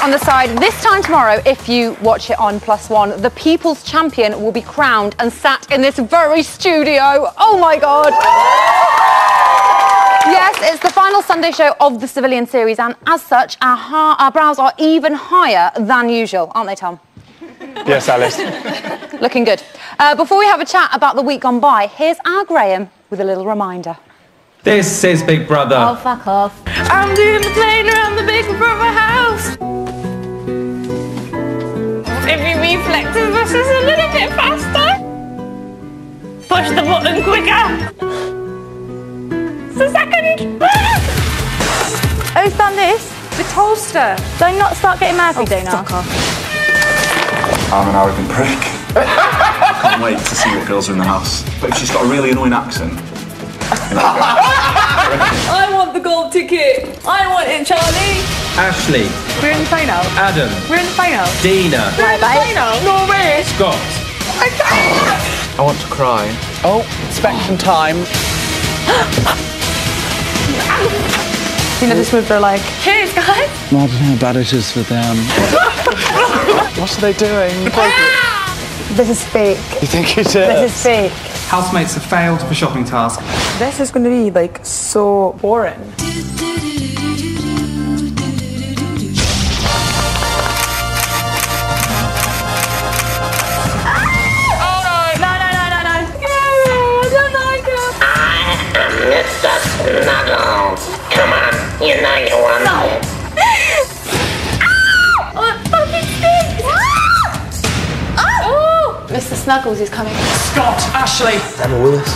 down the side. This time tomorrow, if you watch it on +1, the People's Champion will be crowned and sat in this very studio. Oh my God. Yes, it's the final Sunday show of the Civilian series, and as such, our brows are even higher than usual, aren't they, Tom? Yes, Alice. Looking good. Before we have a chat about the week gone by, here's our Graham with a little reminder. This is Big Brother. Oh, fuck off. I'm doing the plane around the Big Brother house. Every reflex of us is a little bit faster. Push the button quicker. It's a second. Who's done this? The toaster. Don't not start getting mad, Dana. Fuck off. I'm an arrogant prick. I can't wait to see what girls are in the house. But if she's got a really annoying accent, you know, I want the gold ticket. I want it, Charlie. Ashley. We're in the final. Adam. We're in the final. Dina. We're in the final. No way. Scott. I want to cry. Oh, inspection time. You know, this move, they're like, cheers, guys. Imagine how bad it is for them. What are they doing? This is fake. You think it is? This is fake. Housemates have failed for shopping task. This is going to be, like, so boring. Mr. Snuggles. Come on, you know you want it. Oh, it fucking stinks! Oh! Mr. Snuggles is coming. Scott. Ashley. Emma Willis.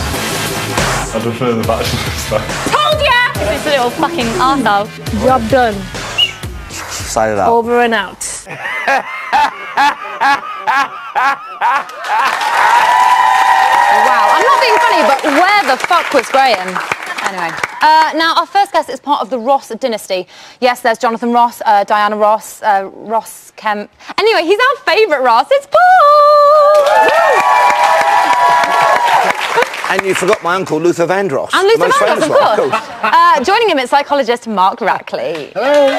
I prefer the Bachelor stuff. Told ya! This little fucking arsehole. Job done. Sign it out. Over and out. Wow, I'm not being funny, but where the fuck was Graham? Anyway. Now, our first guest is part of the Ross dynasty. Yes, there's Jonathan Ross, Diana Ross, Ross Kemp. Anyway, he's our favourite Ross. It's Paul! And you forgot my uncle, Luther Vandross. And Luther Most Vandross, famous of one. course. Cool. Joining him is psychologist Mark Rackley. Hello.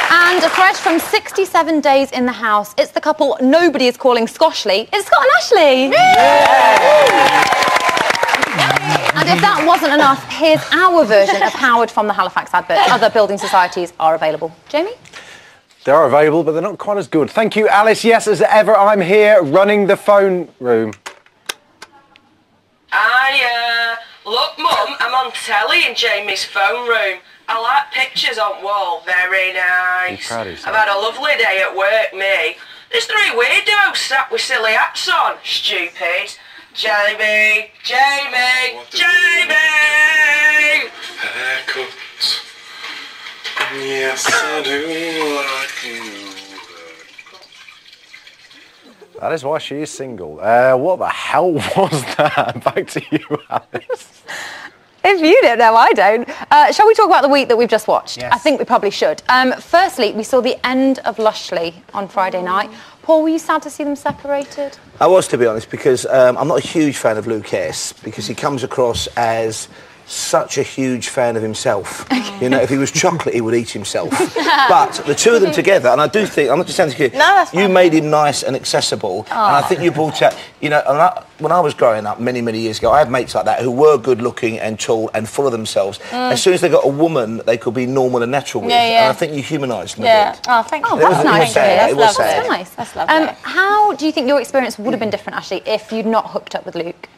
And fresh from 67 days in the house, it's the couple nobody is calling Scoshly. It's Scott and Ashley. And if that wasn't enough, here's our version of Howard from the Halifax advert. Other building societies are available. Jamie? They are available, but they're not quite as good. Thank you, Alice. Yes, as ever, I'm here running the phone room. Look, Mum, I'm on telly in Jamie's phone room. I like pictures on wall, very nice. Proud of yourself. I've had a lovely day at work, me. There's three weirdos sat with silly hats on, stupid. Jamie, Jamie, Jamie! Haircuts. Yes, I do like you. That is why she is single. What the hell was that? Back to you, Alice. If you don't know, I don't. Shall we talk about the week that we've just watched? Yes. I think we probably should. Firstly, we saw the end of Lushley on Friday night. Paul, were you sad to see them separated? I was, to be honest, because I'm not a huge fan of Luke S, because he comes across as such a huge fan of himself. You know, if he was chocolate, he would eat himself. But the two of them together, and I do think, I'm not just saying to you, you made him nice and accessible, and I think you brought out, you know, and when I was growing up many, many years ago, I had mates like that who were good looking and tall and full of themselves. As soon as they got a woman they could be normal and natural with, and I think you humanised them a bit. Oh, thank you. Oh, that's nice to hear. It was sad. That's nice. That's lovely. How do you think your experience would have been different, Ashley, if you'd not hooked up with Luke?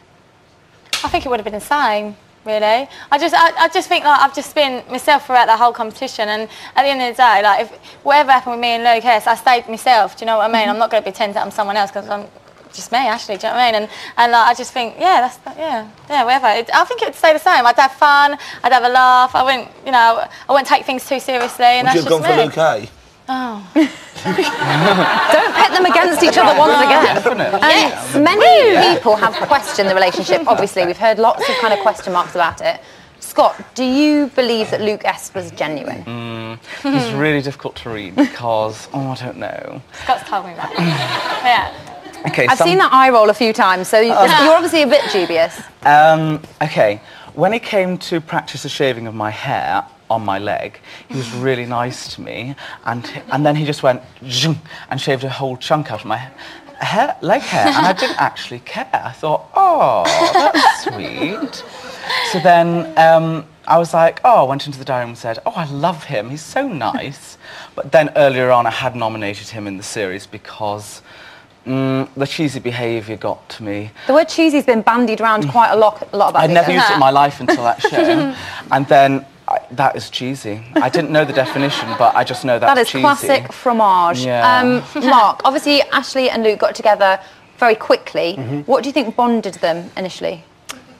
I think it would have been the same, really. I just think like I've just been myself throughout the whole competition, and at the end of the day, like if whatever happened with me and Luke S, I stayed myself. Do you know what I mean? I'm not going to pretend that I'm someone else because I'm just me, Ashley. Do you know what I mean? And like, I just think, yeah, whatever. I think it'd stay the same. I'd have fun. I'd have a laugh. I wouldn't take things too seriously. And Would you that's have gone just for me. Luke A? Oh. Don't pit them against each other once again. Many people have questioned the relationship. Obviously, we've heard lots of kind of question marks about it. Scott, do you believe that Luke S was genuine? It's really difficult to read because, I don't know. Scott's told me that. Yeah. Okay, I've seen that eye roll a few times, so you're obviously a bit dubious. Okay, when it came to practice the shaving of my hair, on my leg. He was really nice to me, and then he just went zoom, and shaved a whole chunk out of my leg hair, and I didn't actually care. I thought, oh, that's sweet. So then I was like, oh, I went into the diary room and said, oh, I love him, he's so nice. But then earlier on I had nominated him in the series because the cheesy behaviour got to me. The word cheesy's been bandied around quite a lot about I'd never used it in my life until that show. And then that is cheesy. I didn't know the definition, but I just know that's cheesy. That is classic fromage. Yeah. Mark, obviously Ashley and Luke got together very quickly. What do you think bonded them initially?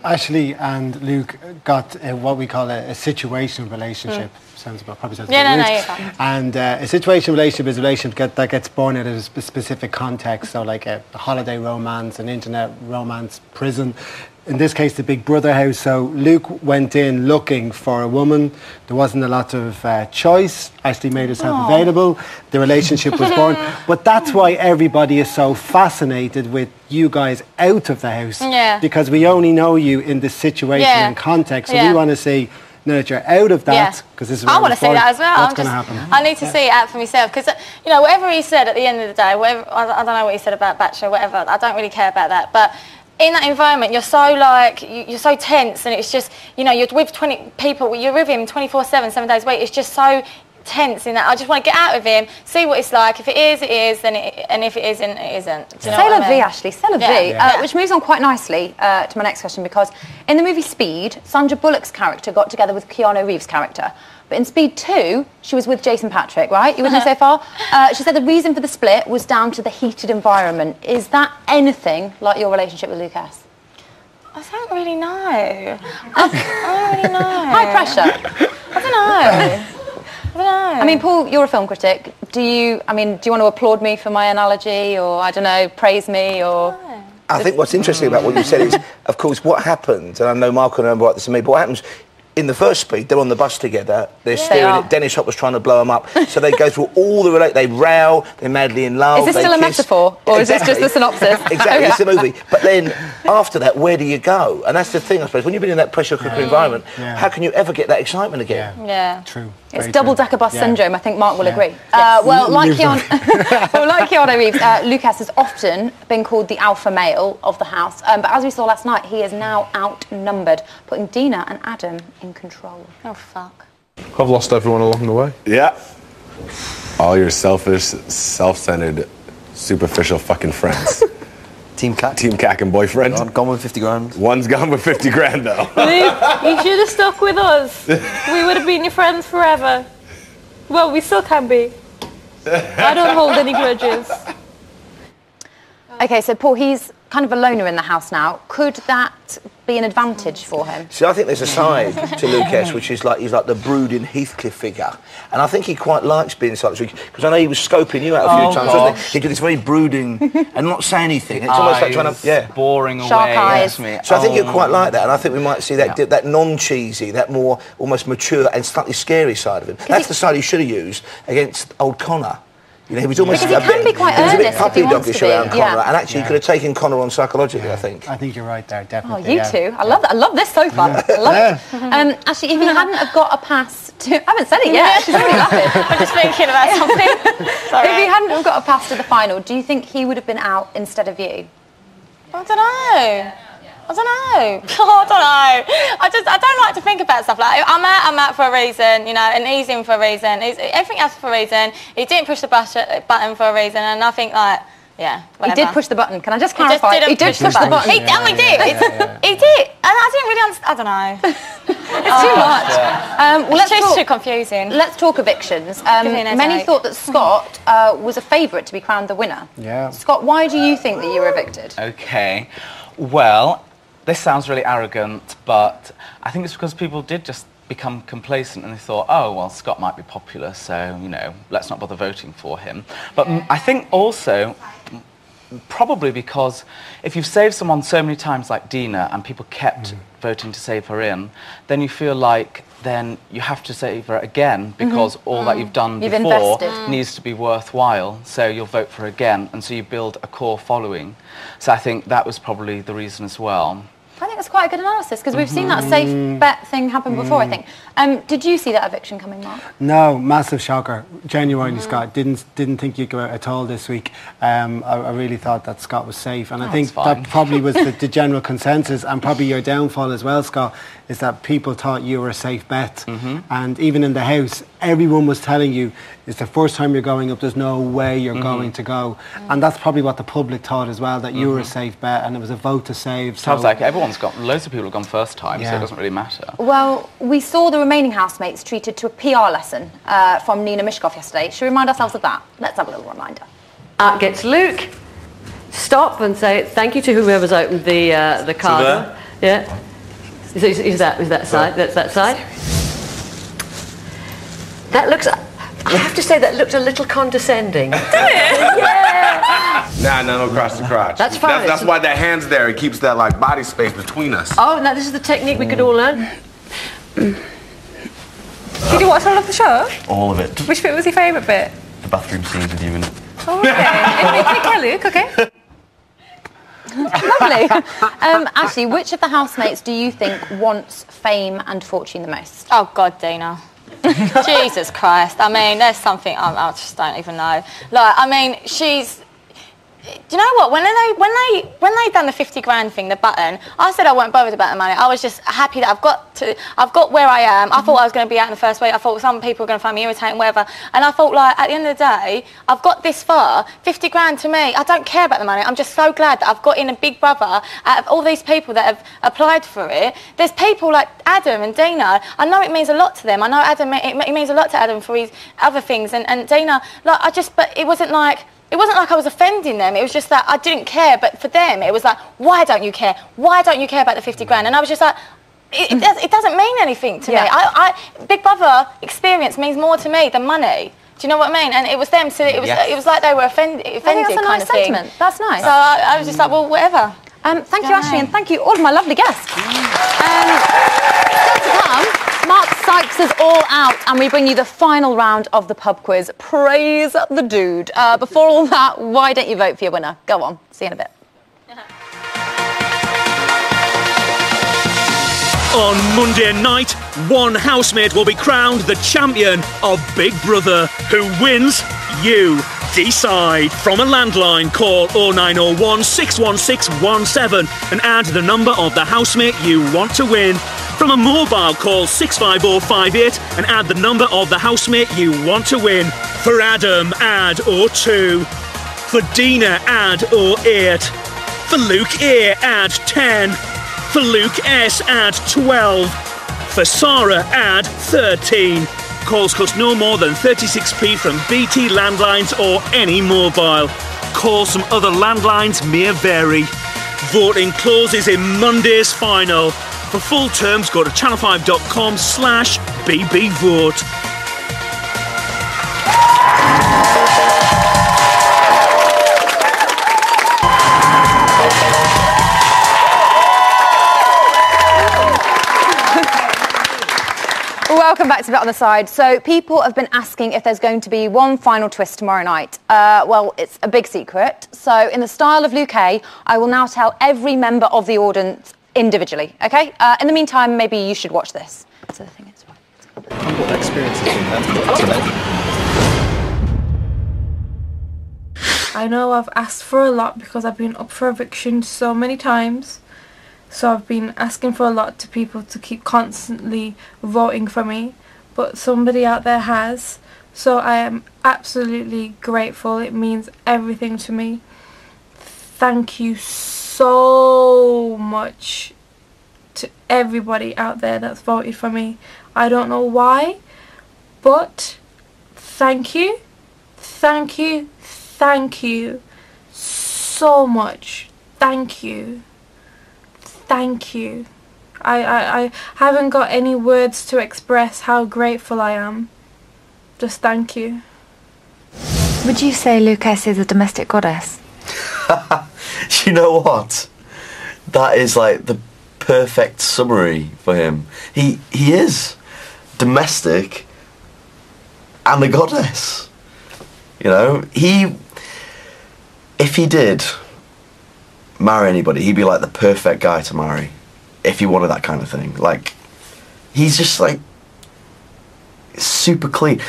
Ashley and Luke got what we call a situational relationship. Probably sounds yeah, weird. no, you're fine. And a situational relationship is a relationship that gets born out of a specific context. So like a holiday romance, an internet romance, prison. In this case, the Big Brother house. So Luke went in looking for a woman. There wasn't a lot of choice. Ashley made herself available. The relationship was born. But that's why everybody is so fascinated with you guys out of the house. Yeah. Because we only know you in the situation and context. So we want to see, now that you're out of that, because this is I want to see that as well. What's going to happen? I need to see it out for myself, because you know, whatever he said at the end of the day, whatever, I don't know what he said about Bachelor, whatever. I don't really care about that, but in that environment, you're so like, you're so tense, and it's just, you know, you're with 20 people, you're with him 24/7, 7 days a week. It's just so tense in that I just want to get out of him, see what it's like. If it is, it is, and if it isn't, it isn't. Do you know what I mean? Ashley, c'est la vie. Which moves on quite nicely to my next question, because in the movie Speed, Sandra Bullock's character got together with Keanu Reeves' character. But in Speed 2, she was with Jason Patrick, right? You with me so far? She said the reason for the split was down to the heated environment. Is that anything like your relationship with Lucas? I don't really know. I don't really know. High pressure. I don't know. I don't know. I mean, Paul, you're a film critic. Do you want to applaud me for my analogy, or, I don't know, praise me, or... I think what's interesting about what you said is, of course, what happened, and I know Mark will remember what this to me, but what happens in the first Speed, they're on the bus together, they're staring at Dennis Hopper's trying to blow them up, so they go through all the they row, they're madly in love. Is this still a metaphor, or is this just the synopsis? Exactly, it's a movie. But then after that, where do you go? And that's the thing, I suppose, when you've been in that pressure cooker environment, how can you ever get that excitement again? Yeah. True. It's double-decker bus syndrome. I think Mark will agree. Well, like Keanu Reeves, Lucas has often been called the alpha male of the house. But as we saw last night, he is now outnumbered, putting Dina and Adam in control. Oh, fuck. I've lost everyone along the way. Yeah. All your selfish, self-centered, superficial fucking friends. Team Cack and boyfriend. Gone with 50 grand. One's gone with 50 grand, though. Luke, you should have stuck with us. We would have been your friends forever. Well, we still can be. I don't hold any grudges. Okay, so Paul, he's kind of a loner in the house now. Could that be an advantage for him? See, I think there's a side to Lucas which is like, he's like the brooding Heathcliff figure. And I think he quite likes being such, because I know he was scoping you out a few times, wasn't he? He did this very brooding and not say anything. It's almost like trying to, boring Shark away. eyes. So I think you're quite like that, and I think we might see that that non-cheesy, that more almost mature and slightly scary side of him. That's the side he should have used against old Connor. You know, he was almost because he can be quite he was a bit earnest if he wants puppy-doggish to be. around Connor, and actually he could have taken Connor on psychologically, I think. I think you're right there, Oh, definitely. you two. I love that. I love this so far. I love it. Actually, if he hadn't have got a pass to... I haven't said it yet. She's already laughing. I'm just thinking about something. Sorry. If he hadn't have got a pass to the final, do you think he would have been out instead of you? I don't know. I don't know. I don't know. I don't like to think about stuff like I'm out for a reason, you know, and he's in for a reason. Everything else for a reason. He didn't push the button for a reason, and I think like, yeah, whatever. He did push the button. Can I just clarify? He did push the button. He did. He did. And I didn't really understand. I don't know. It's too much. Well, it's too confusing. Let's talk evictions. Many thought that Scott was a favourite to be crowned the winner. Yeah. Scott, why do you think that you were evicted? Okay, well, this sounds really arrogant, but I think it's because people did just become complacent and they thought, oh, well, Scott might be popular, so, you know, let's not bother voting for him. But I think also, probably because if you've saved someone so many times like Dina and people kept voting to save her in, then you feel like then you have to save her again because all that you've done before needs to be worthwhile, so you'll vote for her again, and so you build a core following. So I think that was probably the reason as well. I think it's quite a good analysis because we've seen that safe bet thing happen before, I think. Did you see that eviction coming, Mark? No, massive shocker. Genuinely, Scott. Didn't think you'd go out at all this week. I really thought that Scott was safe, and I think that probably was the general consensus, and probably your downfall as well, Scott, is that people thought you were a safe bet. And even in the house, everyone was telling you, it's the first time you're going up, there's no way you're going to go. And that's probably what the public thought as well, that you were a safe bet, and it was a vote to save. Sounds like loads of people have gone first time, so it doesn't really matter. Well, we saw the remaining housemates treated to a PR lesson from Nina Mishkov yesterday. Should we remind ourselves of that? Let's have a little reminder. Out gets Luke. Stop and say thank you to whoever's opened the card. Yeah. Is that side? That's that side. That looks. I have to say that looked a little condescending. Did it? Yeah. Nah, no across the crotch. That's fine. That's why that hand's there. It keeps that like body space between us. Oh, now this is the technique we could all learn. Did you watch all of the show? All of it. Which bit was your favourite bit? The bathroom scenes with you in it. Oh, okay. Take care, Luke, okay? Lovely. Ashley, which of the housemates do you think wants fame and fortune the most? Oh, God, Dina. Jesus Christ. I mean, there's something I just don't even know. Like, I mean, she's... Do you know what? When they done the 50 grand thing, the button, I said I weren't bothered about the money. I was just happy that I've got where I am. I thought I was going to be out in the first week. I thought some people were going to find me irritating, whatever. And I thought, like, at the end of the day, I've got this far. 50 grand to me, I don't care about the money. I'm just so glad that I've got in a Big Brother out of all these people that have applied for it. There's people like Adam and Dina. I know it means a lot to them. I know Adam, it means a lot to Adam for his other things. And Dina, like, but it wasn't like I was offending them. It was just that I didn't care. But for them, it was like, why don't you care? Why don't you care about the 50 grand? And I was just like, it doesn't mean anything to me. Big Brother experience means more to me than money. Do you know what I mean? And it was them, so it was like they were offended I think that's a nice sentiment. That's nice. So I was just like, well, whatever. Thank you, Ashley, and thank you all of my lovely guests. Still to come, Mark psychs us all out, and we bring you the final round of the pub quiz. Praise the dude. Before all that, why don't you vote for your winner? Go on. See you in a bit. On Monday night, one housemate will be crowned the champion of Big Brother. Who wins? You decide. From a landline, call 0901 61617 and add the number of the housemate you want to win. From a mobile, call 65058 and add the number of the housemate you want to win. For Adam, add 02. For Dina, add 08. For Luke A, add 10. For Luke S, add 12. For Sarah, add 13. Calls cost no more than 36p from BT landlines or any mobile. Calls from other landlines may vary. Voting closes in Monday's final. For full terms, go to channel5.com/bbvote. Welcome back to Bet on the Side. So people have been asking if there's going to be one final twist tomorrow night. Well, it's a big secret. So in the style of Luke A, I will now tell every member of the audience individually, okay? In the meantime, maybe you should watch this. So the thing is, What experience has been there? I know I've asked for a lot because I've been up for eviction so many times. So I've been asking for a lot to people to keep constantly voting for me. But somebody out there has. So I am absolutely grateful. It means everything to me. Thank you so much to everybody out there that's voted for me. I don't know why, but thank you. Thank you. Thank you so much. Thank you. Thank you. I haven't got any words to express how grateful I am. Just thank you. Would you say Lucas is a domestic goddess? You know what? That is like the perfect summary for him. He is domestic and a goddess. You know, if he did marry anybody, he'd be like the perfect guy to marry. if he wanted that kind of thing. Like, he's just like super clean.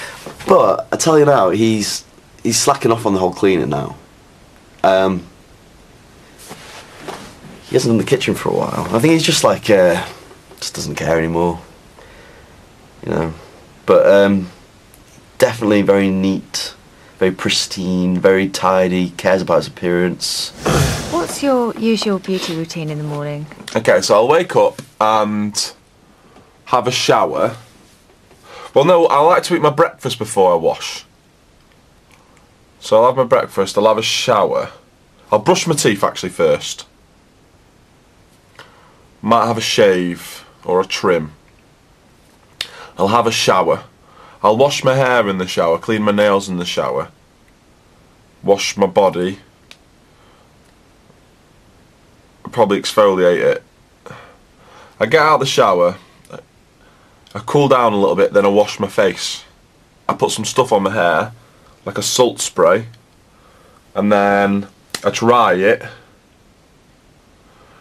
But I tell you now, he's slacking off on the whole cleaning now. He hasn't done the kitchen for a while. I think he's just like just doesn't care anymore. You know, but definitely very neat, very pristine, very tidy. Cares about his appearance. What's your usual beauty routine in the morning? Okay, so I'll wake up and have a shower. Well, no, I like to eat my breakfast before I wash. So I'll have my breakfast, I'll have a shower. I'll brush my teeth actually first. Might have a shave or a trim. I'll have a shower. I'll wash my hair in the shower, clean my nails in the shower. Wash my body. Probably exfoliate it. I get out of the shower, I cool down a little bit, then I wash my face. I put some stuff on my hair, like a salt spray, and then I dry it.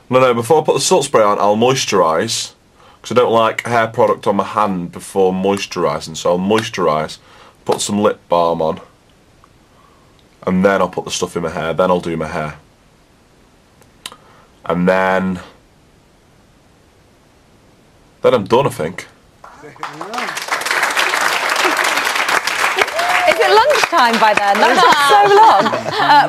No, before I put the salt spray on, I'll moisturise, because I don't like hair product on my hand before moisturising, so I'll moisturise, put some lip balm on, and then I'll put the stuff in my hair, then I'll do my hair. And then I'm done, I think. Is it lunchtime by then? That's so long.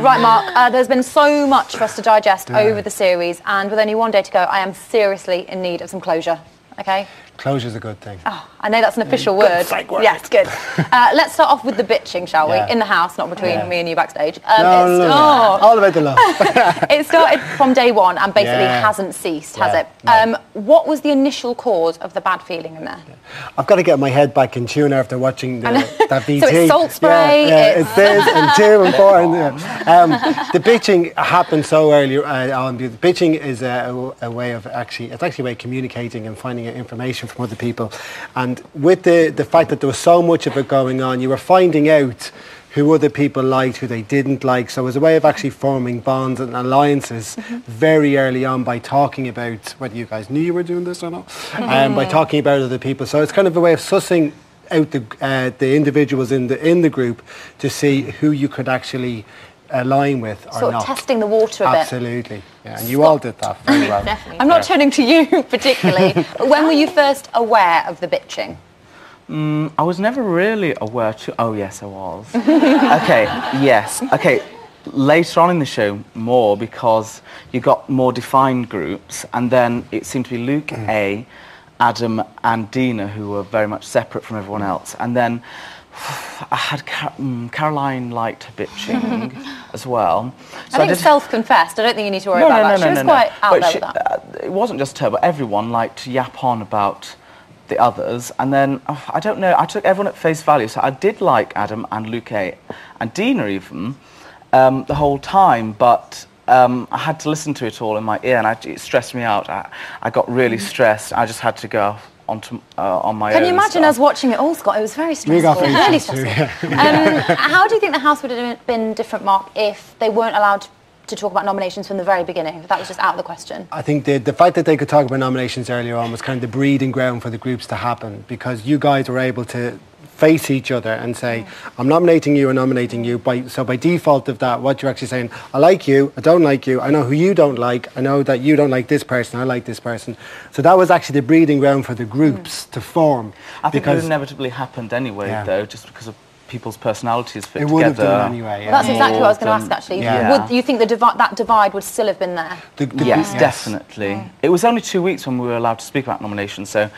Right, Mark, there's been so much for us to digest over the series, and with only one day to go, I am seriously in need of some closure, okay? Closure's a good thing. Oh, I know that's an official word. Yes, good. Let's start off with the bitching, shall we? In the house, not between me and you backstage. No. All about the love. It started from day one and basically hasn't ceased, has it? No. What was the initial cause of the bad feeling in there? I've got to get my head back in tune after watching that BT. So it's salt spray. It's this and 2 and 4. And, the bitching happened so early on. The bitching is a way of it's actually a way of communicating and finding information from other people. And with the fact that there was so much of it going on, you were finding out who other people liked, who they didn't like. So it was a way of actually forming bonds and alliances very early on by talking about whether you guys knew you were doing this or not, by talking about other people. So it's kind of a way of sussing out the individuals in the group to see who you could actually align with or sort not. Of testing the water a bit. Absolutely. Yeah, and you all did that very well. I'm not turning to you particularly. When were you first aware of the bitching? I was never really aware to... Oh, yes, I was. Okay, yes. Okay, later on in the show, more, because you got more defined groups, and then it seemed to be Luke A, Adam and Dina, who were very much separate from everyone else. And then I had Caroline liked bitching as well. So I think it's self-confessed. I don't think you need to worry about that. She was quite out there with that. It wasn't just her, but everyone liked to yap on about the others. And then, I don't know, I took everyone at face value. So I did like Adam and Luke A and Dina even the whole time, but I had to listen to it all in my ear, and it stressed me out. I got really stressed. I just had to go on my own. Can you imagine us watching it all, Scott? It was very stressful. Really stressful. How do you think the house would have been different, Mark, if they weren't allowed to talk about nominations from the very beginning? If that was just out of the question? I think the fact that they could talk about nominations earlier on was kind of the breeding ground for the groups to happen, because you guys were able to face each other and say, I'm nominating you, I'm nominating you. So by default of that, what you're actually saying, I like you, I don't like you, I know who you don't like, I know that you don't like this person, I like this person. So that was actually the breeding ground for the groups to form. I think it would inevitably happened anyway, though, just because of people's personalities fit together. It would have done anyway. Well, that's exactly what I was going to ask, actually. Would you think that divide would still have been there? Yes, definitely. It was only 2 weeks when we were allowed to speak about nominations, so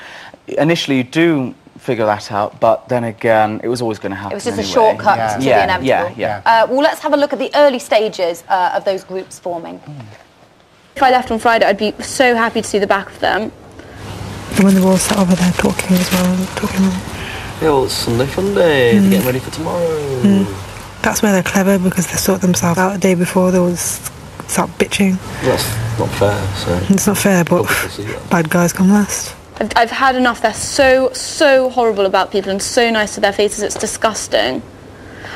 initially you do figure that out, but then again, it was always going to happen. It was just a shortcut to the inevitable. Well, let's have a look at the early stages of those groups forming. If I left on Friday, I'd be so happy to see the back of them. When they're all sat over there talking as well, Yeah, well, it's Sunday fun day. They're getting ready for tomorrow. That's where they're clever, because they sort themselves out the day before they will start bitching. Well, that's not fair, so... It's not fair, but bad guys come last. I've had enough. They're so horrible about people and so nice to their faces. It's disgusting.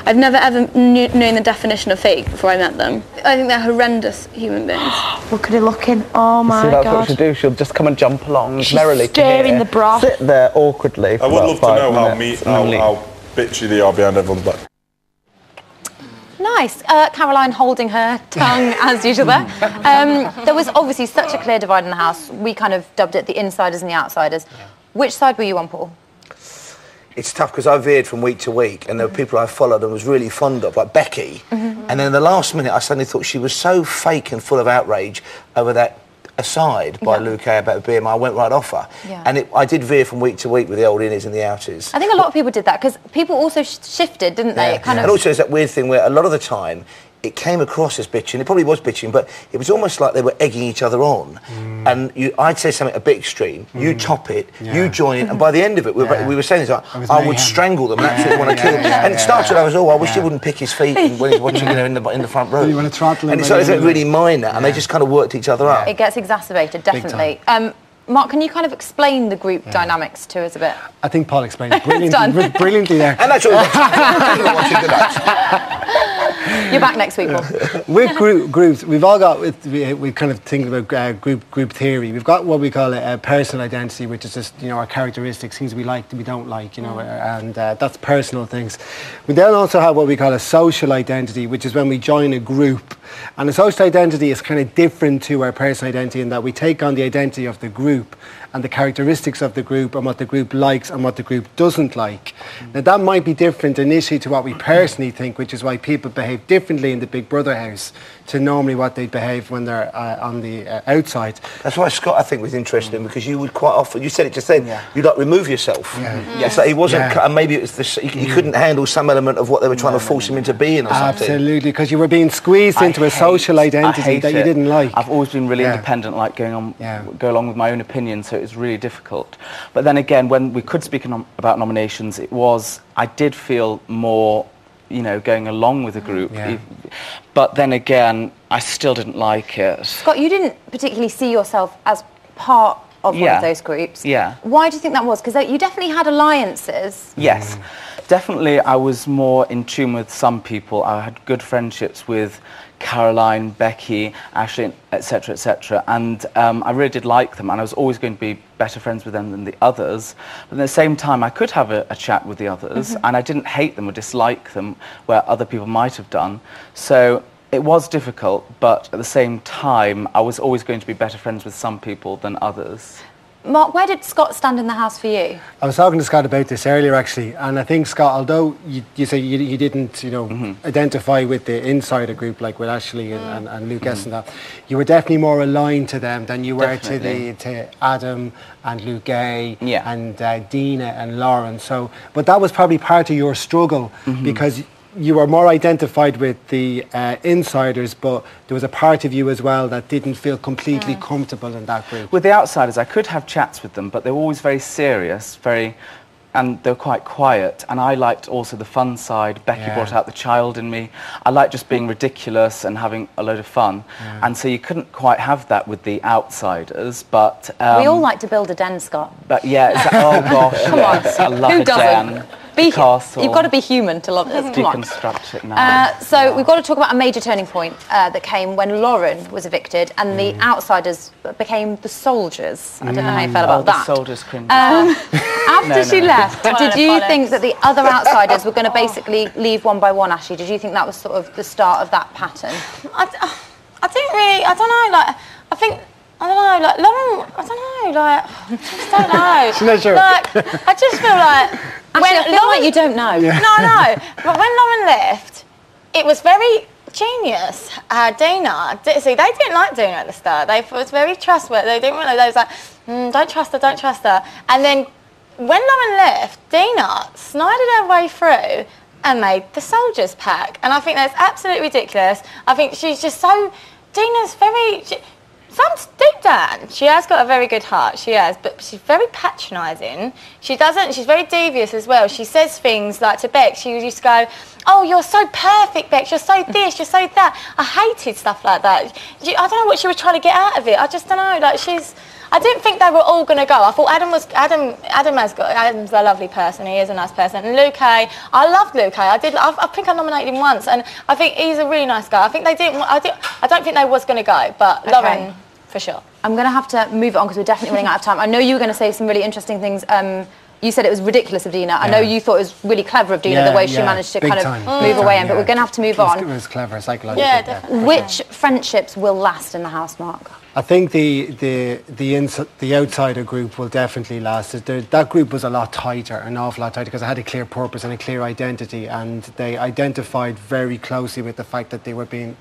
I've never ever known the definition of fake before I met them. I think they're horrendous human beings. Look at her looking. Oh my See, that's god. what she'll do. She'll just come and jump along She's merrily to stirring here, the broth. sit there awkwardly for I would about love to 5 know minutes, how bitchy they are behind everyone's back. Nice. Caroline holding her tongue as usual there. There was obviously such a clear divide in the house. We kind of dubbed it the insiders and the outsiders. Which side were you on, Paul? It's tough because I veered from week to week, and there were people I followed and was really fond of, like Becky. And then in the last minute, I suddenly thought she was so fake and full of outrage over that aside by Luke A about BMI. I went right off her. Yeah. And I did veer from week to week with the old innies and the outies. I think a lot of people did that because people also shifted, didn't they? It kind And also there's that weird thing where a lot of the time it came across as bitching. It probably was bitching, but it was almost like they were egging each other on. And I'd say something a bit extreme, you top it, you join in, and by the end of it, we were saying this, like, I would strangle them and absolutely want to kill them. And it started, I was, I wish he wouldn't pick his feet when he's watching, in the front row. You want to throttle him. And it's like really minor, and they just kind of worked each other up. It gets exacerbated, definitely. Mark, can you kind of explain the group dynamics to us a bit? I think Paul explained it brilliantly there. And that's You're back next week, Paul. With groups, we've all got, we kind of think about group theory. We've got what we call a personal identity, which is just, our characteristics, things we like, that we don't like, and that's personal things. We then also have what we call a social identity, which is when we join a group. And a social identity is kind of different to our personal identity in that we take on the identity of the group and the characteristics of the group and what the group likes and what the group doesn't like. Now that might be different initially to what we personally think, which is why people behave differently in the Big Brother house to normally what they behave when they're on the outside. That's why Scott, I think, was interesting because you would quite often, you said it just then, you'd like remove yourself. Yes, like he wasn't, and maybe it was he couldn't handle some element of what they were trying to force him into being or something. Absolutely, because you were being squeezed into a social identity that you didn't like. I've always been really independent, like go along with my own opinion, so it was really difficult. But then again, when we could speak about nominations, I did feel more, going along with the group. But then again, I still didn't like it. Scott, you didn't particularly see yourself as part of one of those groups. Why do you think that was? Because you definitely had alliances. Yes, definitely I was more in tune with some people. I had good friendships with Caroline, Becky, Ashley, etc., etc. And I really did like them, and I was always going to be better friends with them than the others. But at the same time, I could have a chat with the others, and I didn't hate them or dislike them where other people might have done. So it was difficult, but at the same time, I was always going to be better friends with some people than others. Mark, where did Scott stand in the house for you? I was talking to Scott about this earlier, actually, and I think, Scott, although you say you didn't, identify with the insider group, like with Ashley and Luke S and that, you were definitely more aligned to them than you were to Adam and Luke A and Dina and Lauren. So, but that was probably part of your struggle because you were more identified with the insiders, but there was a part of you as well that didn't feel completely comfortable in that group. With the outsiders, I could have chats with them, but they were always very serious, and they were quite quiet. And I liked also the fun side. Becky brought out the child in me. I liked just being ridiculous and having a load of fun. And so you couldn't quite have that with the outsiders, but... we all like to build a den, Scott. But yeah, oh gosh, Come on. I love Who a doesn't? den. You've Castle. got to be human to love this. Come on. Deconstruct it now. So we've got to talk about a major turning point that came when Lauren was evicted and the outsiders became the soldiers. I don't know how you felt about that. The soldiers cringe. After she left, did you think that the other outsiders were going to basically leave one by one, Ashley? Did you think that was sort of the start of that pattern? I didn't really, I don't know, like, Lauren, I don't know, like, I just don't know. She's not sure. Like, I just feel like... Actually, I feel like you don't know. No, but when Lauren left, it was very genius. Dina, see, they didn't like Dina at the start. They was very trustworthy. They didn't really, they was like, don't trust her. And then when Lauren left, Dina snided her way through and made the soldiers pack. And I think that's absolutely ridiculous. I think she's just so... Dina's very... deep down, she has got a very good heart, she has, but she's very patronising. She's very devious as well. She says things like to Bex, she used to go, oh, you're so perfect, Bex, you're so this, you're so that. I hated stuff like that. I don't know what she was trying to get out of it. I just don't know, like I didn't think they were all going to go. I thought Adam's a lovely person. He is a nice person. And Luke, I loved Luke. I think I nominated him once, and I think he's a really nice guy. I think they didn't. I don't think they was going to go, but Lauren for sure. I'm going to have to move it on because we're definitely running out of time. I know you were going to say some really interesting things. You said it was ridiculous of Dina. I know you thought it was really clever of Dina, the way she managed to kind of move away in, but we're going to have to move on. It was clever, psychological. Yeah, definitely. Which friendships will last in the house, Mark? I think the outsider group will definitely last. That group was a lot tighter, an awful lot tighter, because it had a clear purpose and a clear identity, and they identified very closely with the fact that they were being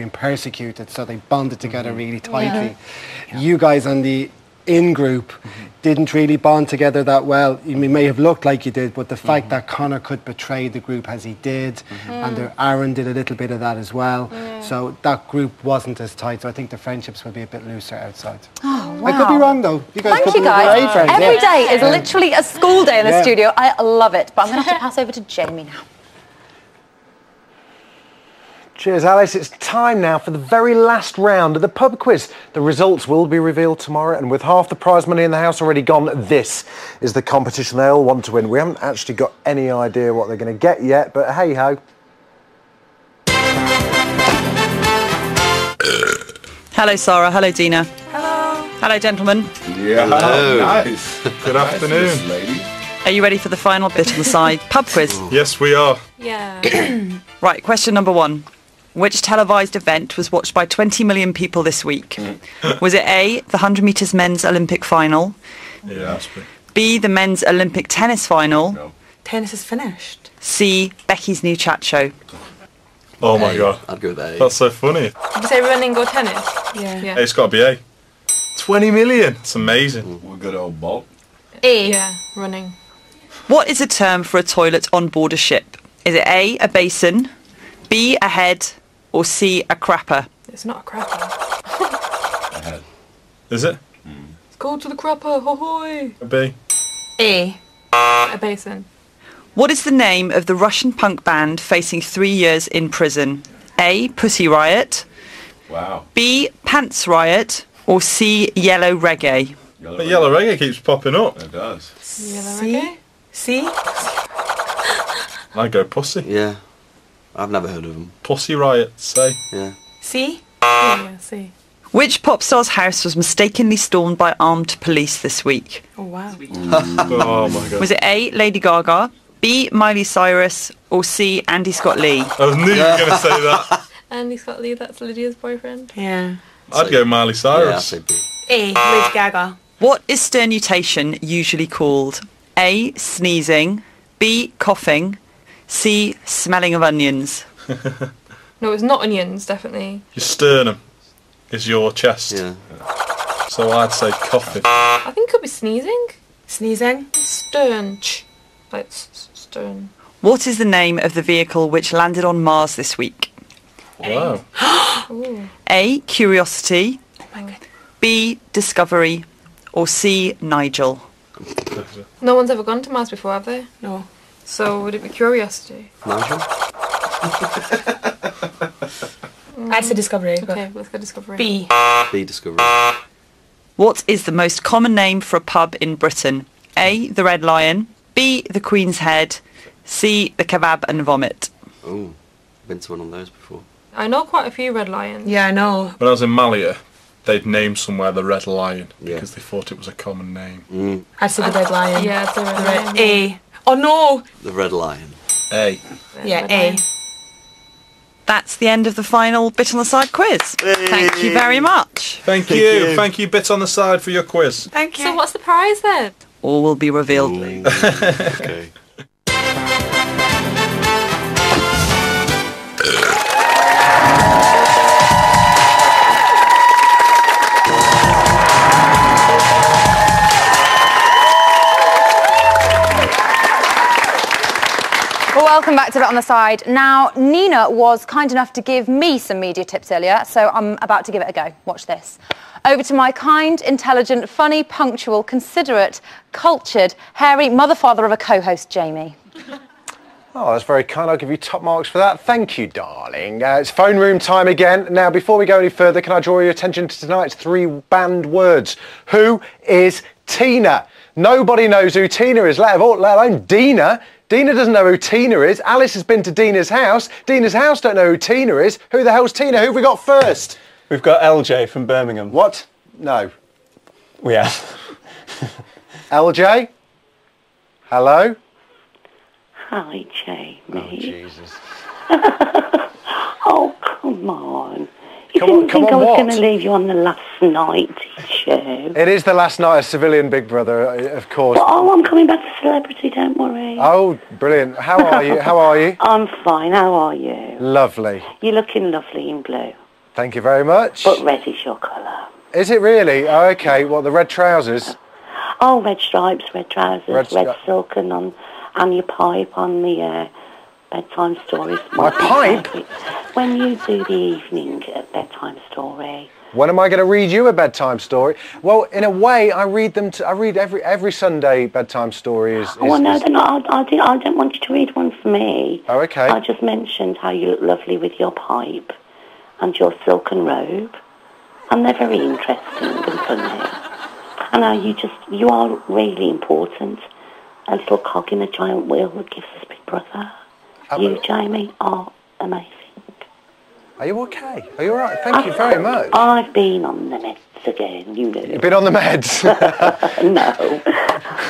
persecuted, so they bonded together really tightly. Yeah. You guys on the in-group didn't really bond together that well. You may have looked like you did, but the fact that Conor could betray the group as he did, and Aaron did a little bit of that as well, so that group wasn't as tight, so I think the friendships will be a bit looser outside. Oh, wow. I could be wrong though. You guys Thank you guys. Every day is literally a school day in the studio. I love it, but I'm going to have to pass over to Jamie now. Cheers, Alice. It's time now for the very last round of the pub quiz. The results will be revealed tomorrow, and with half the prize money in the house already gone, this is the competition they all want to win. We haven't actually got any idea what they're going to get yet, but hey-ho. Hello, Sarah. Hello, Dina. Hello. Hello, gentlemen. Yeah, hello. Nice. Good afternoon. Lady. Are you ready for the final bit on the side pub quiz? Yes, we are. Yeah. Right, question number 1. Which televised event was watched by 20 million people this week? Was it A, the 100 metres men's Olympic final? Yeah, that's big. B, the men's Olympic tennis final? No. Tennis is finished. C, Becky's new chat show? Oh my God. I'd go with A. That's so funny. Did you say running or tennis? Yeah. It's got to be A. 20 million. It's amazing. We're good old Bob. A. Yeah, running. What is a term for a toilet on board a ship? Is it A, a basin, B, a head, or C, a crapper? It's not a crapper. A head. Is it? Let's go to the crapper, hoy! A B. A. A basin. What is the name of the Russian punk band facing 3 years in prison? A, Pussy Riot, Wow. B, Pants Riot, or C, Yellow Reggae? But Yellow Reggae keeps popping up. It does. Yellow reggae? C? I'd go Pussy. Yeah. I've never heard of them. Pussy Riot, say. Yeah. C? Yeah, C. Which pop star's house was mistakenly stormed by armed police this week? Oh, wow. Oh my God. Was it A, Lady Gaga, B, Miley Cyrus, or C, Andy Scott Lee? I was knew you were going to say that. Andy Scott Lee, that's Lydia's boyfriend. Yeah. I'd go Miley Cyrus. Yeah, I'd say B. A. Lady Gaga. What is sternutation usually called? A, sneezing, B, coughing, C, smelling of onions? No, it's not onions, definitely. Your sternum is your chest. Yeah. So I'd say coughing. I think it could be sneezing. Sneezing. Stern. Like stern. What is the name of the vehicle which landed on Mars this week? Wow. A, Curiosity, B, Discovery, or C, Nigel? No one's ever gone to Mars before, have they? No. So would it be Curiosity? Nigel? I'd say Discovery. Okay, let's go Discovery. B. B, Discovery. What is the most common name for a pub in Britain? A, the Red Lion, B, the Queen's Head, C, the Kebab and Vomit? Oh, been to one of those before. I know quite a few Red Lions. Yeah, I know. When I was in Malia, they'd named somewhere the Red Lion because they thought it was a common name. I'd say the Red Lion. Yeah, it's the Red Lion. A. Oh no! The Red Lion. A. Yeah, A. That's the end of the final bit on the side quiz. Thank you very much. Thank you. Thank you, Bit on the Side, for your quiz. Thank you. So what's the prize then? All will be revealed. Okay. Well, welcome back to Bit on the Side. Now, Nina was kind enough to give me some media tips earlier, so I'm about to give it a go. Watch this. Over to my kind, intelligent, funny, punctual, considerate, cultured, hairy mother-father of a co-host, Jamie. Oh, that's very kind. I'll give you top marks for that. Thank you, darling. It's phone room time again. Now, before we go any further, can I draw your attention to tonight's 3 banned words? Who is Tina? Nobody knows who Tina is, let alone Dina. Dina doesn't know who Tina is. Alice has been to Dina's house. Dina's house don't know who Tina is. Who the hell's Tina? Who have we got first? We've got LJ from Birmingham. What? No. We have. LJ? Hello? Hi, Jamie. Oh, Jesus. Oh, come on. You Come didn't on, think I was what? going to leave you on the last night, did you? It is the last night of Civilian Big Brother, of course. But, oh, I'm coming back to Celebrity, don't worry. Oh, brilliant. How are you? How are you? I'm fine, how are you? Lovely. You're looking lovely in blue. Thank you very much. But red is your colour. Is it really? Oh, okay. What, the red trousers? Oh, red stripes, red trousers, Red red, stri- silk and your pipe on the bedtime stories. My pipe? When you do the evening bedtime story. When am I going to read you a bedtime story? Well, in a way, I read them. I read every Sunday bedtime story. Well, no, they're not. I don't want you to read one for me. Oh, okay. I just mentioned how you look lovely with your pipe and your silken robe, and they're very interesting and funny. And how you are really important. A little cog in a giant wheel that gives us Big Brother. You, Jamie, are amazing. Are you okay? Are you all right? Thank you very much. I've been on the meds again, you know. You've been on the meds?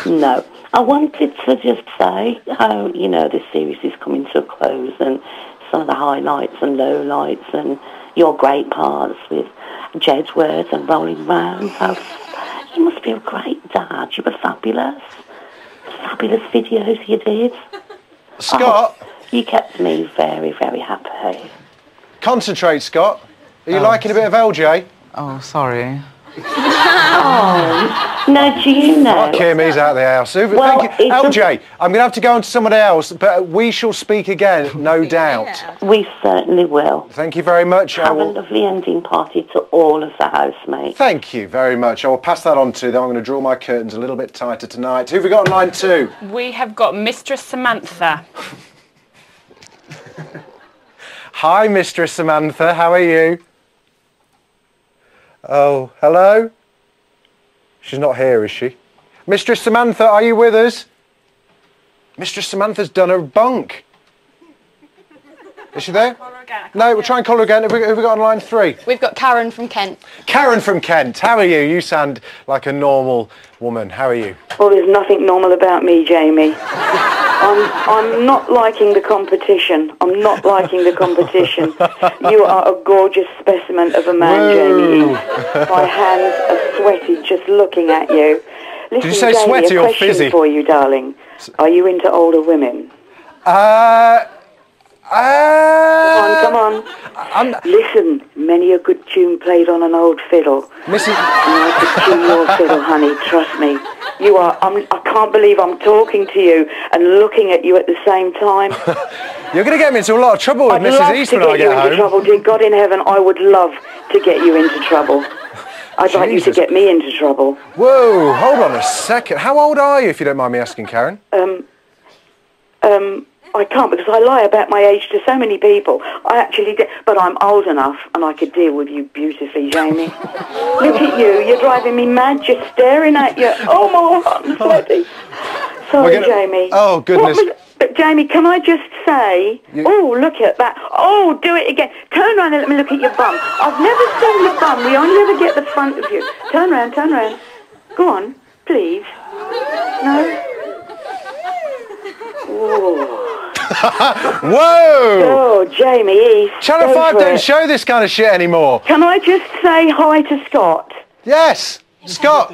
No. I wanted to just say how, you know, this series is coming to a close and some of the highlights and lowlights and your great parts with Jedward and Rolling Round. You must be a great dad. You were fabulous. Fabulous videos you did. Scott? You kept me very, very happy. Concentrate, Scott. Are you liking a bit of LJ? Oh, sorry. Oh, no, do you know? Kim, he's out of the house. Well, Thank you. LJ, I'm going to have to go on to somebody else, but we shall speak again, no doubt. We certainly will. Thank you very much. Have a lovely ending party to all of the housemates. Thank you very much. I will pass that on to them. I'm going to draw my curtains a little bit tighter tonight. Who have we got on line 2? We have got Mistress Samantha. Hi, Mistress Samantha. How are you? Oh, hello? She's not here, is she? Mistress Samantha, are you with us? Mistress Samantha's done her bunk. Is she there? No, we'll try and call her again. Who have we got on line 3? We've got Karen from Kent. Karen from Kent. How are you? You sound like a normal woman. How are you? Well, there's nothing normal about me, Jamie. I'm not liking the competition. I'm not liking the competition. You are a gorgeous specimen of a man, Jamie. My hands are sweaty just looking at you. Listen, Did you say Jamie, sweaty a or question fizzy? for you, darling. Are you into older women? Come on. Listen, many a good tune played on an old fiddle. Mrs. And I could tune your fiddle, honey, trust me. You are, I can't believe I'm talking to you and looking at you at the same time. You're going to get me into a lot of trouble with I'd Mrs. love East to when I get get you into home. trouble, dear God in heaven. I would love to get you into trouble. I'd like you to Jesus. get me into trouble. Whoa, hold on a second. How old are you, if you don't mind me asking, Karen? I can't because I lie about my age to so many people. I actually do, but I'm old enough and I could deal with you beautifully, Jamie. Look at you, you're driving me mad just staring at you. Oh my, I'm sweaty. Sorry, Jamie. Oh, goodness. But Jamie, can I just say, oh, look at that. Oh, do it again. Turn around and let me look at your bum. I've never seen your bum. We only ever get the front of you. Turn around, turn around. Go on, please. No? Oh. Whoa! Oh, Jamie East. Channel 5 don't show this kind of shit anymore. Can I just say hi to Scott? Yes! Scott,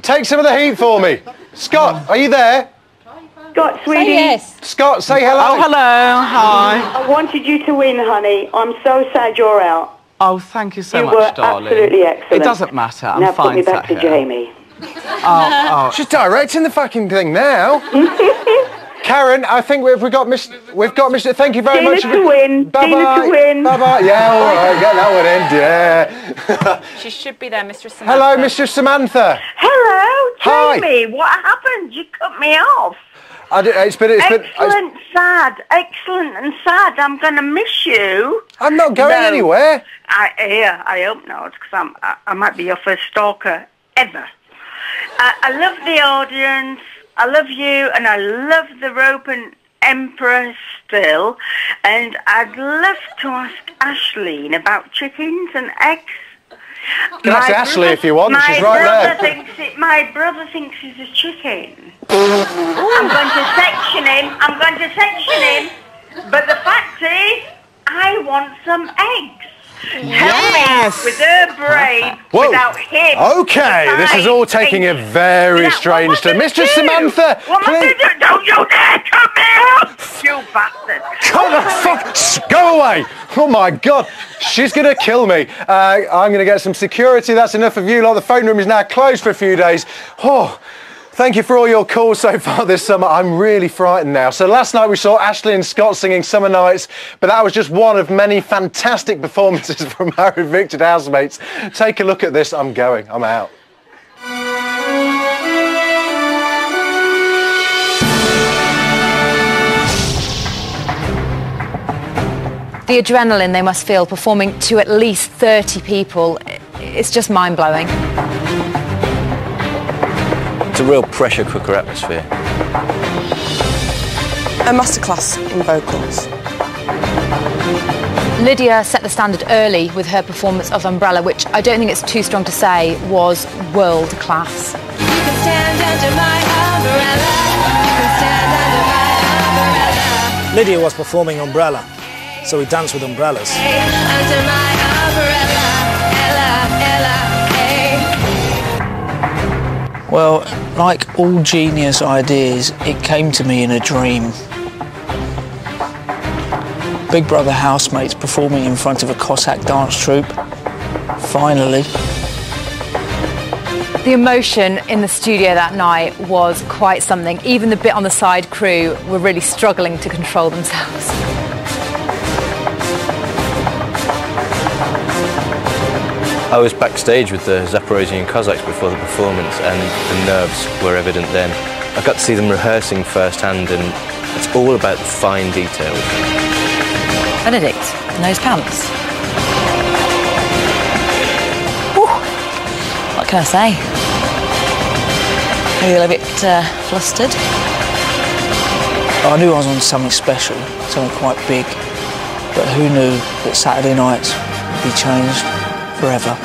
take some of the heat for me. Scott, are you there? Scott, sweetie. Scott, say hello. Oh, hello. Hi. I wanted you to win, honey. I'm so sad you're out. Oh, thank you so You much, were darling. absolutely excellent. It doesn't matter. I'm now fine. put me back sat to here. Jamie. Oh. She's directing the fucking thing now. Karen, I think we've got Mr. Thank you very Dina much. to win. Bye-bye. Dina to win. Bye-bye. Yeah, all right. Get that one in. Yeah. She should be there, Mistress Samantha. Hello, Mr. Samantha. Hello, Hi. Jamie. What happened? You cut me off. Excellent, sad. Excellent and sad. I'm going to miss you. I'm not going anywhere. I hope not, because I might be your first stalker ever. I love the audience. I love you, and I love the Roman Emperor still. And I'd love to ask Ashleen about chickens and eggs. You can ask Ashley if you want. She's right there. My brother thinks he's a chicken. I'm going to section him. But the fact is, I want some eggs. Yes! With her brain, Whoa. without him. Okay, this is all taking a very strange turn. Mistress Samantha, What am I going to do? Don't you dare come here! You bastard! Come the fuck! Go away! Oh my God, she's gonna kill me. I'm gonna get some security. That's enough of you lot. The phone room is now closed for a few days. Oh. Thank you for all your calls so far this summer. I'm really frightened now. So last night we saw Ashley and Scott singing Summer Nights, but that was just one of many fantastic performances from our evicted housemates. Take a look at this. I'm going. I'm out. The adrenaline they must feel performing to at least 30 people, it's just mind-blowing. It's a real pressure cooker atmosphere. A masterclass in vocals. Lydia set the standard early with her performance of Umbrella, which I don't think it's too strong to say was world class. Lydia was performing Umbrella, so we danced with umbrellas. Well, like all genius ideas, it came to me in a dream. Big Brother housemates performing in front of a Cossack dance troupe. Finally. The emotion in the studio that night was quite something. Even the bit on the side crew were really struggling to control themselves. I was backstage with the Zaporozhian Cossacks before the performance, and the nerves were evident then. I got to see them rehearsing firsthand, and it's all about the fine details. Benedict, in those pants. Whew. What can I say? Maybe a little bit flustered. I knew I was on something special, something quite big, but who knew that Saturday nights would be changed forever.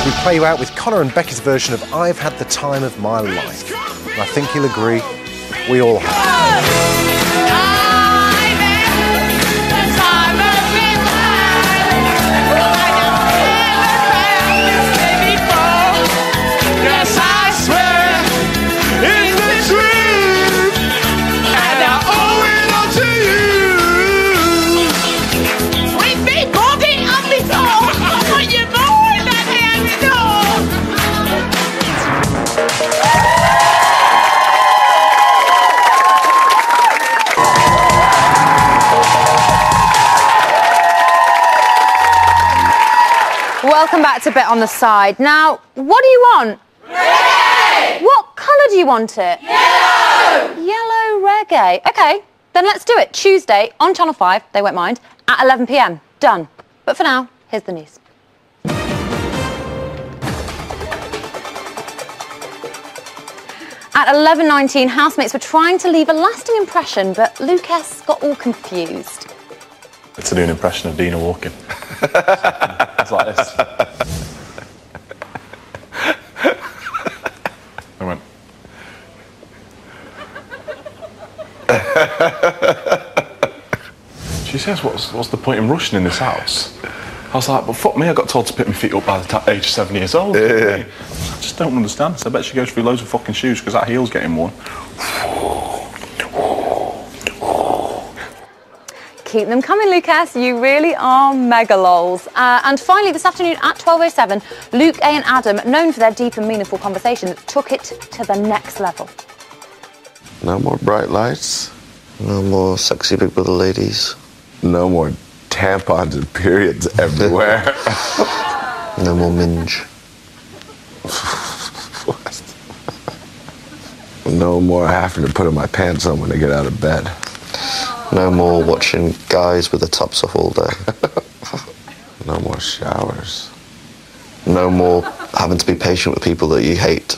We play you out with Connor and Becky's version of I've Had the Time of My Life. And I think you'll agree, we all have. Welcome back to Bet on the Side. Now, what do you want? Reggae! What colour do you want it? Yellow! Yellow reggae. OK, then let's do it. Tuesday on Channel 5, they won't mind, at 11 p.m. Done. But for now, here's the news. At 11:19, housemates were trying to leave a lasting impression, but Lucas got all confused. To do an impression of Dina walking. It's like this. I went. She says, what's the point in rushing in this house? I was like, well, fuck me, I got told to pick my feet up by the age of 7 years old. I just don't understand. So I bet she goes through loads of fucking shoes because that heel's getting worn. Keep them coming, Lucas. You really are mega lols. And finally, this afternoon at 12:07, Luke, A and Adam, known for their deep and meaningful conversations, took it to the next level. No more bright lights. No more sexy Big Brother ladies. No more tampons and periods everywhere. No more minge. No more having to put my pants on when I get out of bed. No more watching guys with their tops off all day. No more showers. No more having to be patient with people that you hate.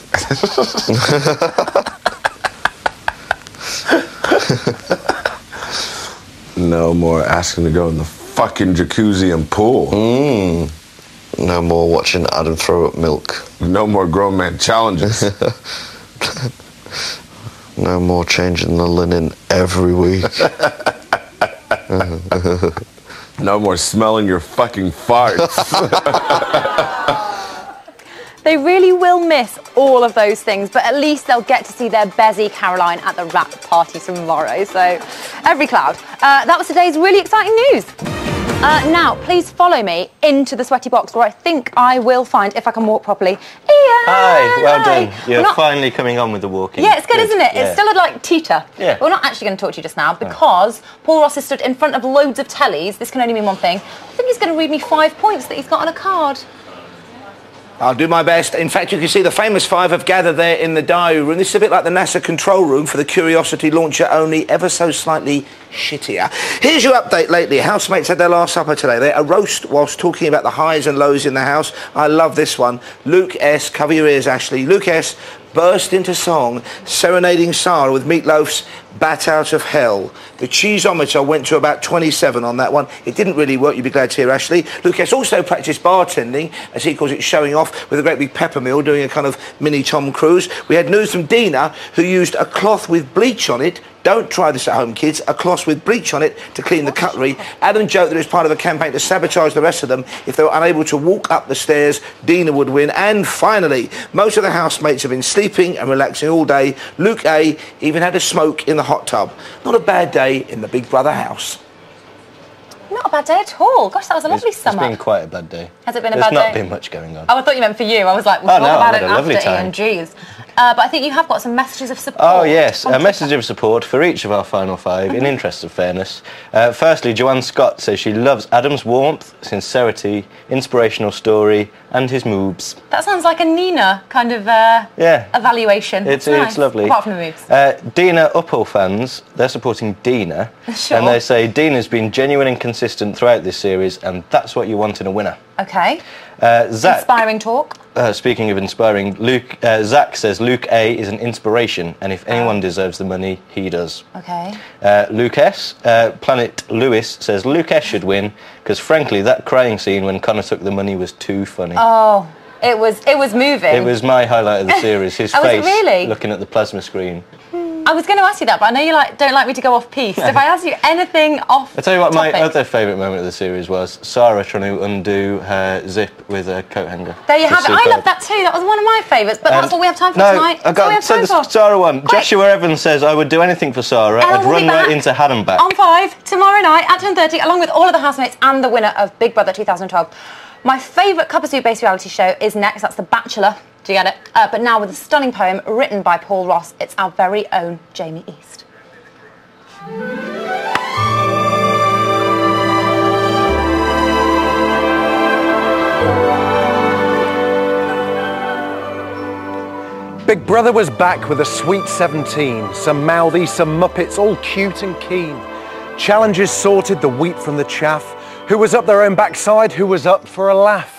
No more asking to go in the fucking jacuzzi and pool. No more watching Adam throw up milk. No more grown man challenges. No more changing the linen every week. No more smelling your fucking farts. They really will miss all of those things, but at least they'll get to see their Bezzy Caroline at the wrap party tomorrow. So, every cloud. That was today's really exciting news. Now, please follow me into the sweaty box where I think I will find, if I can walk properly, Ian. Hi, well done. You're finally coming on with the walking. Yeah, it's good, isn't it? Yeah. It's still a, like, teeter. Yeah. But we're not actually going to talk to you just now because Paul Ross has stood in front of loads of tellies. This can only mean one thing. I think he's going to read me 5 points that he's got on a card. I'll do my best. In fact, you can see the famous five have gathered there in the diary room. This is a bit like the NASA control room for the Curiosity launcher, only ever so slightly shittier. Here's your update lately. Housemates had their last supper today. They're a roast whilst talking about the highs and lows in the house. I love this one. Luke S., cover your ears, Ashley. Luke S. burst into song, serenading Sarah with Meatloaf's Bat Out of Hell. The cheeseometer went to about 27 on that one. It didn't really work, you'd be glad to hear, Ashley. Lucas also practiced bartending, as he calls it, showing off with a great big pepper mill, doing a kind of mini Tom Cruise. We had news from Dina, who used a cloth with bleach on it. Don't try this at home, kids. A cloth with bleach on it to clean the cutlery. Adam joked that it was part of a campaign to sabotage the rest of them. If they were unable to walk up the stairs, Dina would win. And finally, most of the housemates have been sleeping and relaxing all day. Luke A. even had a smoke in the hot tub. Not a bad day in the Big Brother house. Not a bad day at all. Gosh, that was a lovely summer. It's been quite a bad day. Has it been a There's bad day? not been much going on. Oh, I thought you meant for you. I was like, we'll talk about it after Ian. Jeez. But I think you have got some messages of support. Oh, yes. A message of support for each of our final five, in interest of fairness. Firstly, Joanne Scott says she loves Adam's warmth, sincerity, inspirational story, and his moves. That sounds like a Nina kind of evaluation. It's nice. lovely. Apart from the moves. Dina Uphill fans, they're supporting Dina. Sure. And they say Dina's been genuine and consistent throughout this series, and that's what you want in a winner. Okay. Zach, inspiring talk. Speaking of inspiring, Zach says Luke A is an inspiration, and if anyone deserves the money, he does. Okay. Luke S, Planet Lewis says Luke S should win because frankly that crying scene when Connor took the money was too funny. Oh, it was moving. It was my highlight of the series. His face really? looking at the plasma screen. I was going to ask you that, but I know you don't like me to go off piece. If I ask you anything off I'll tell you what, topic. my other favourite moment of the series was Sarah trying to undo her zip with a coat hanger. There you have it. I love that too. That was one of my favourites, but that's all we have time for tonight. I got Sarah one. Quick. Joshua Evans says I would do anything for Sarah. I'd run right into Haddon back. On 5 tomorrow night at 10:30, along with all of the housemates and the winner of Big Brother 2012. My favourite Cup of Soup based reality show is next. That's The Bachelor. Do you get it? But now with a stunning poem written by Paul Ross. It's our very own Jamie East. Big Brother was back with a sweet 17. Some mouthy, some muppets, all cute and keen. Challenges sorted the wheat from the chaff. Who was up their own backside, who was up for a laugh.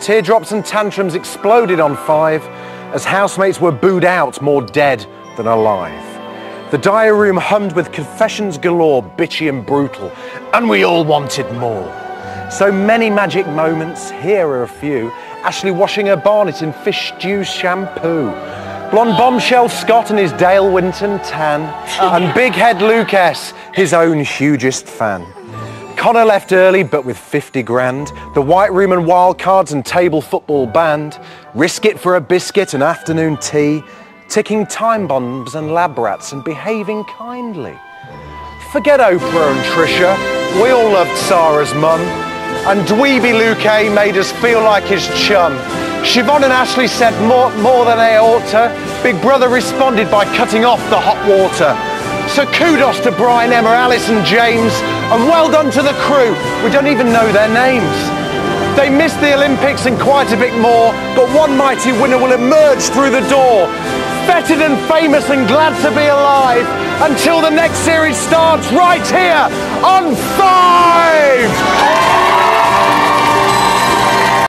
Teardrops and tantrums exploded on 5 as housemates were booed out more dead than alive. The diary room hummed with confessions galore, bitchy and brutal, and we all wanted more. So many magic moments, here are a few. Ashley washing her barnet in fish stew shampoo. Blonde bombshell Scott and his Dale Winton tan. And big head Luke S, his own hugest fan. Connor left early but with 50 grand. The White Room and wildcards and table football banned. Risk it for a biscuit and afternoon tea. Ticking time bombs and lab rats and behaving kindly. Forget Oprah and Trisha, we all loved Sarah's mum. And dweeby Luke A made us feel like his chum. Siobhan and Ashley said more than they ought to. Big Brother responded by cutting off the hot water. So kudos to Brian, Emma, Alice and James, and well done to the crew. We don't even know their names. They missed the Olympics and quite a bit more, but one mighty winner will emerge through the door. fetid and famous and glad to be alive. Until the next series starts right here on 5!